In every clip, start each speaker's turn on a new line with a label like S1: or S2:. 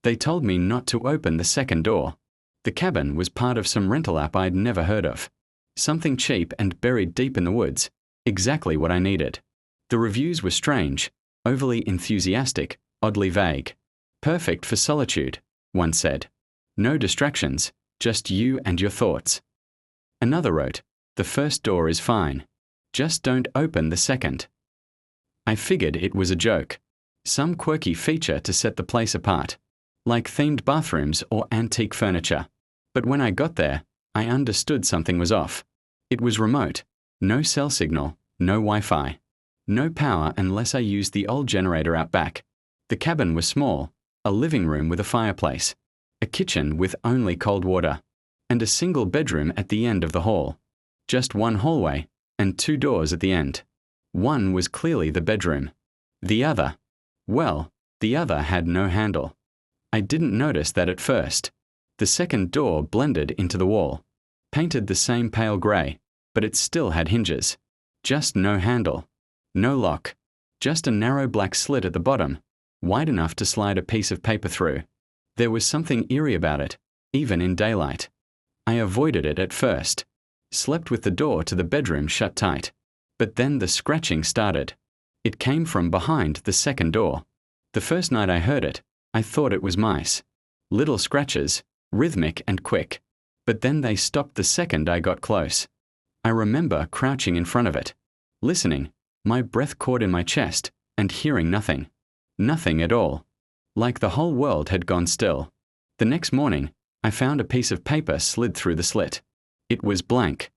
S1: They told me not to open the second door. The cabin was part of some rental app I'd never heard of. Something cheap and buried deep in the woods. Exactly what I needed. The reviews were strange, overly enthusiastic, oddly vague. Perfect for solitude, one said. No distractions, just you and your thoughts. Another wrote, the first door is fine. Just don't open the second. I figured it was a joke. Some quirky feature to set the place apart, like themed bathrooms or antique furniture. But when I got there, I understood something was off. It was remote. No cell signal, no Wi-Fi. No power unless I used the old generator out back. The cabin was small, a living room with a fireplace, a kitchen with only cold water, and a single bedroom at the end of the hall. Just one hallway, and 2 doors at the end. One was clearly the bedroom. The other had no handle. I didn't notice that at first. The second door blended into the wall, painted the same pale grey, but it still had hinges. Just no handle. No lock. Just a narrow black slit at the bottom, wide enough to slide a piece of paper through. There was something eerie about it, even in daylight. I avoided it at first. Slept with the door to the bedroom shut tight. But then the scratching started. It came from behind the second door. The first night I heard it, I thought it was mice. Little scratches, rhythmic and quick. But then they stopped the second I got close. I remember crouching in front of it, listening, my breath caught in my chest, and hearing nothing. Nothing at all. Like the whole world had gone still. The next morning, I found a piece of paper slid through the slit. It was blank.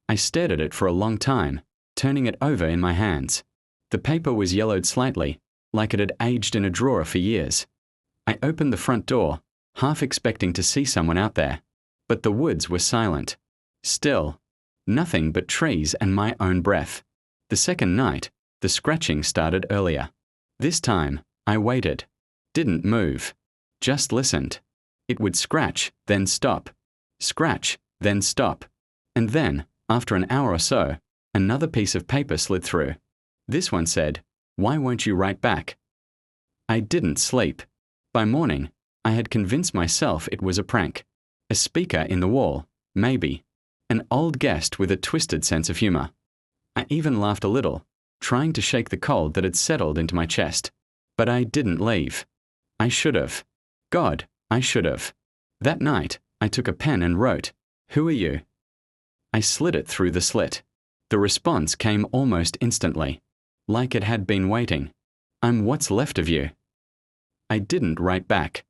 S1: I stared at it for a long time, turning it over in my hands. The paper was yellowed slightly, like it had aged in a drawer for years. I opened the front door, half expecting to see someone out there. But the woods were silent. Still. Nothing but trees and my own breath. The second night, the scratching started earlier. This time, I waited. Didn't move. Just listened. It would scratch, then stop. Scratch, then stop. And then, after an hour or so, another piece of paper slid through. This one said, "Why won't you write back?" I didn't sleep. By morning, I had convinced myself it was a prank. A speaker in the wall, maybe. An old guest with a twisted sense of humor. I even laughed a little, trying to shake the cold that had settled into my chest. But I didn't leave. I should have. God, I should have. That night, I took a pen and wrote, "Who are you?" I slid it through the slit. The response came almost instantly, like it had been waiting. "I'm what's left of you." I didn't write back.